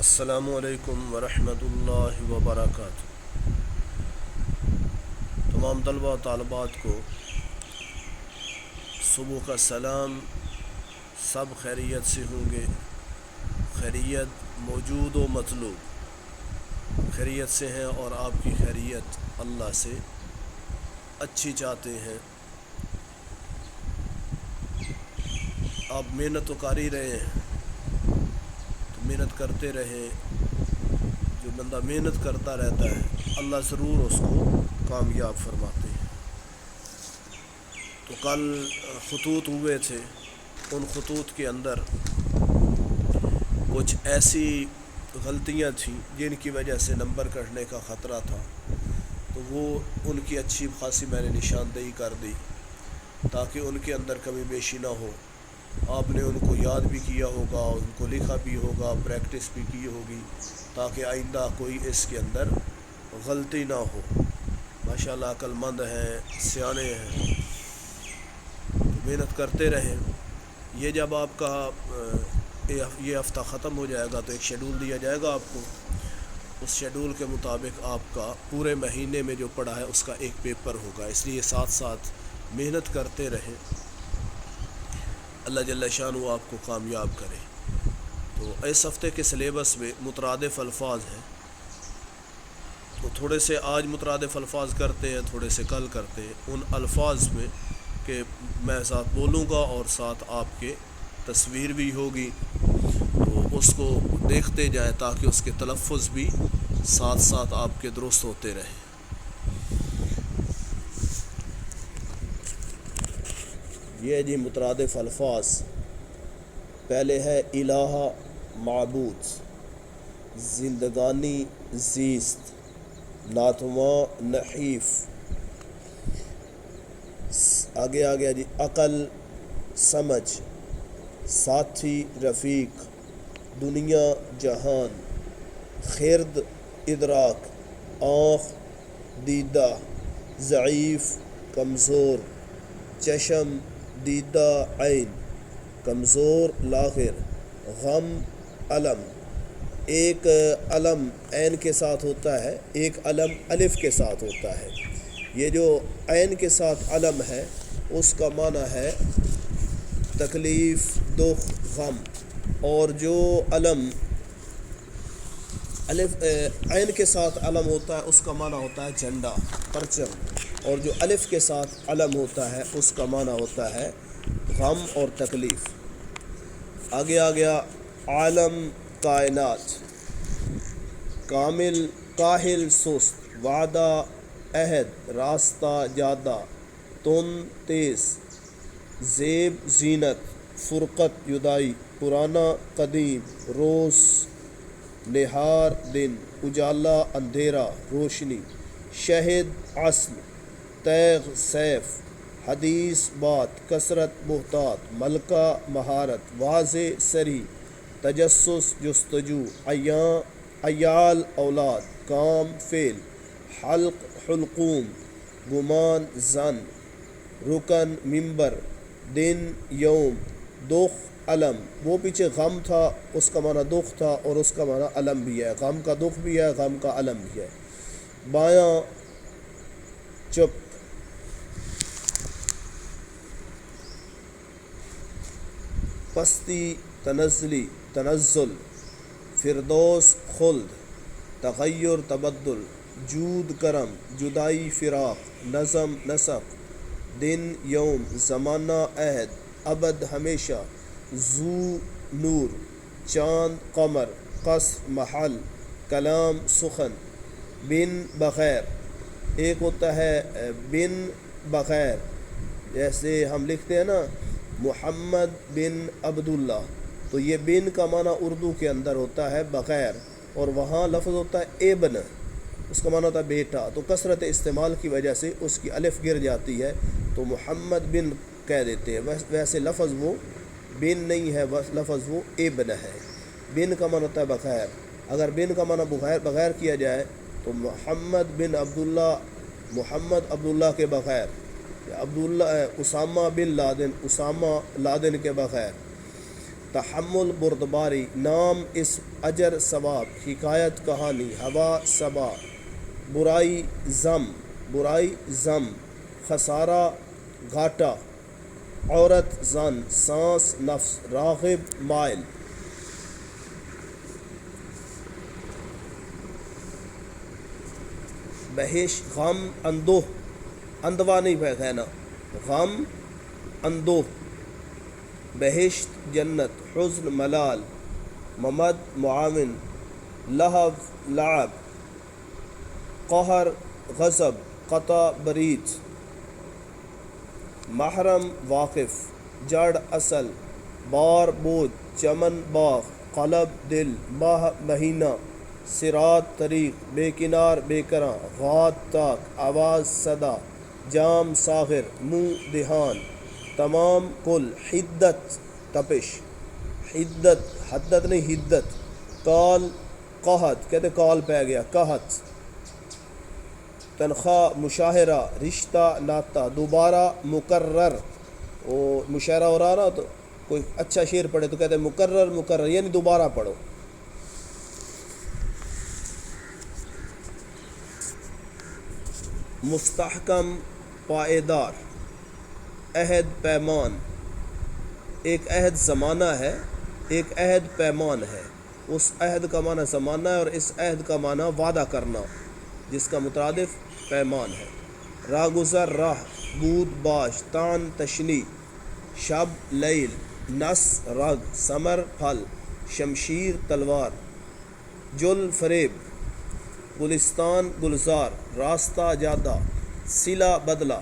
السلام علیکم ورحمۃ اللہ وبرکاتہ۔ تمام طلباء و طالبات کو صبح کا سلام۔ سب خیریت سے ہوں گے؟ خیریت موجود و مطلوب، خیریت سے ہیں اور آپ کی خیریت اللہ سے اچھی چاہتے ہیں۔ آپ محنت تو کر ہی رہے ہیں تو محنت کرتے رہیں۔ جو بندہ محنت کرتا رہتا ہے اللہ ضرور اس کو کامیاب فرماتے ہیں۔ تو کل خطوط ہوئے تھے، ان خطوط کے اندر کچھ ایسی غلطیاں تھیں جن کی وجہ سے نمبر کٹنے کا خطرہ تھا، تو وہ ان کی اچھی خاصی میں نے نشاندہی کر دی تاکہ ان کے اندر کمی بیشی نہ ہو۔ آپ نے ان کو یاد بھی کیا ہوگا، ان کو لکھا بھی ہوگا، پریکٹس بھی کی ہوگی تاکہ آئندہ کوئی اس کے اندر غلطی نہ ہو۔ ماشاءاللہ عقل مند ہیں، سیانے ہیں، محنت کرتے رہیں۔ یہ جب آپ کا یہ ہفتہ ختم ہو جائے گا تو ایک شیڈول دیا جائے گا آپ کو، اس شیڈول کے مطابق آپ کا پورے مہینے میں جو پڑھا ہے اس کا ایک پیپر ہوگا۔ اس لیے ساتھ ساتھ محنت کرتے رہیں، اللہ جل شانہ آپ کو کامیاب کرے۔ تو اس ہفتے کے سلیبس میں مترادف الفاظ ہیں، تو تھوڑے سے آج مترادف الفاظ کرتے ہیں، تھوڑے سے کل کرتے ہیں۔ ان الفاظ میں کہ میں ساتھ بولوں گا اور ساتھ آپ کے تصویر بھی ہوگی، تو اس کو دیکھتے جائیں تاکہ اس کے تلفظ بھی ساتھ ساتھ آپ کے درست ہوتے رہیں۔ یہ جی مترادف الفاظ، پہلے ہے الہ معبود، زندگانی زیست، ناتواں نحیف، آگے جی عقل سمجھ، ساتھی رفیق، دنیا جہان، خرد ادراک، آنکھ دیدہ، ضعیف کمزور، چشم دیدہ عین، کمزور لاغر، غم علم۔ ایک علم عین کے ساتھ ہوتا ہے، ایک علم الف کے ساتھ ہوتا ہے۔ یہ جو عین کے ساتھ علم ہے اس کا معنی ہے تکلیف، دکھ، غم، اور جو علم عین کے ساتھ علم ہوتا ہے اس کا معنی ہوتا ہے جھنڈا، پرچم، اور جو الف کے ساتھ علم ہوتا ہے اس کا معنی ہوتا ہے غم اور تکلیف۔ آگے آ گیا عالم کائنات، کامل کاہل سست، وعدہ عہد، راستہ جادہ، تند تیز، زیب زینت، فرقت جدائی، پرانا قدیم، روز نہار دن، اجالا اندھیرا، روشنی، شہد اصل، تیغ سیف، حدیث بات، کثرت بہتات، ملکہ مہارت، واضح سری، تجسس جستجو، عیال اولاد، کام فعل، حلق حلقوم، گمان زن، رکن ممبر، دن یوم، دکھ علم۔ وہ پیچھے غم تھا اس کا معنی دکھ تھا اور اس کا معنی علم بھی ہے، غم کا دکھ بھی ہے، غم کا علم بھی ہے۔ بایاں چپ، پستی تنزلی تنزل، فردوس خلد، تغیر تبدل، جود کرم، جدائی فراق، نظم نسق، دن یوم، زمانہ عہد، ابد ہمیشہ، ذو نور، چاند قمر، قصر محل، کلام سخن، بن بغیر۔ ایک ہوتا ہے بن بغیر، جیسے ہم لکھتے ہیں نا محمد بن عبداللہ، تو یہ بن کا معنی اردو کے اندر ہوتا ہے بغیر، اور وہاں لفظ ہوتا ہے ابن، اس کا معنی ہوتا ہے بیٹا، تو کثرت استعمال کی وجہ سے اس کی الف گر جاتی ہے تو محمد بن کہہ دیتے ہیں، ویسے لفظ وہ بن نہیں ہے، لفظ وہ ابن ہے۔ بن کا معنی ہوتا ہے بغیر، اگر بن کا معنی بغیر کیا جائے تو محمد بن عبداللہ، محمد عبداللہ کے بغیر، Abdullah Osama bin Laden, Osama Laden کے بغیر۔ تحمل بردباری، نام اسم اجر ثواب، حکایت کہانی، ہوا صبا، برائی ضم، خسارہ گھاٹا، عورت زن، سانس نفس، راغب مائل۔ بہش غم اندوہ، اندوا نہیں کہنا، غم اندوہ، بہشت جنت، حزن ملال، ممد معاون، لہو لعب، قہر غضب، قطع برید، محرم واقف، جڑ اصل، بار بوجھ، چمن باغ، قلب دل، ماہ مہینہ، صراط طریق، بے کنار بے کراں، غات طاق، آواز صدا، جام ساغر، منہ دہان، تمام کل، حدت تپش، حدت حدت نہیں حدت، کال قحط کہتے کال پہ گیا قحط، تنخواہ مشاہرہ، رشتہ ناتا، دوبارہ مکرر، وہ مشاہرہ ہو رہا نا تو کوئی اچھا شعر پڑھے تو کہتے ہیں مکرر یعنی دوبارہ پڑھو۔ مستحکم پائیدار، عہد پیمان، ایک عہد زمانہ ہے، ایک عہد پیمان ہے، اس عہد کا معنی زمانہ ہے اور اس عہد کا معنی وعدہ کرنا جس کا مترادف پیمان ہے۔ راگزر راہ، بود باش، تان تشنی، شب لیل، نس رگ، ثمر پھل، شمشیر تلوار، جل فریب، گلستان گلزار، راستہ جادہ، صلہ بدلہ،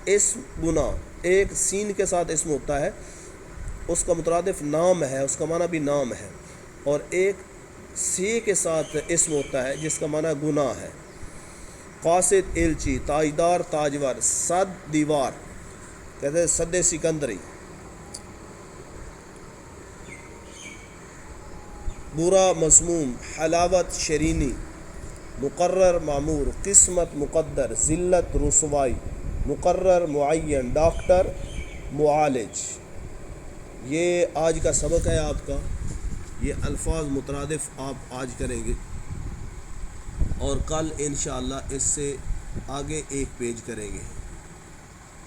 اسم گناہ، ایک سین کے ساتھ اسم ہوتا ہے اس کا مترادف نام ہے، اس کا معنی بھی نام ہے، اور ایک سی کے ساتھ اسم ہوتا ہے جس کا معنی گناہ ہے۔ قاصد ایلچی، تاجدار تاجور، صد دیوار کہتے ہیں صد سکندری، برا مذموم، حلاوت شیرینی، مقرر معمور، قسمت مقدر، ذلت رسوائی، مقرر معین، ڈاکٹر معالج۔ یہ آج کا سبق ہے آپ کا، یہ الفاظ مترادف آپ آج کریں گے اور کل انشاءاللہ اس سے آگے ایک پیج کریں گے۔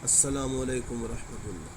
السلام علیکم ورحمۃ اللہ۔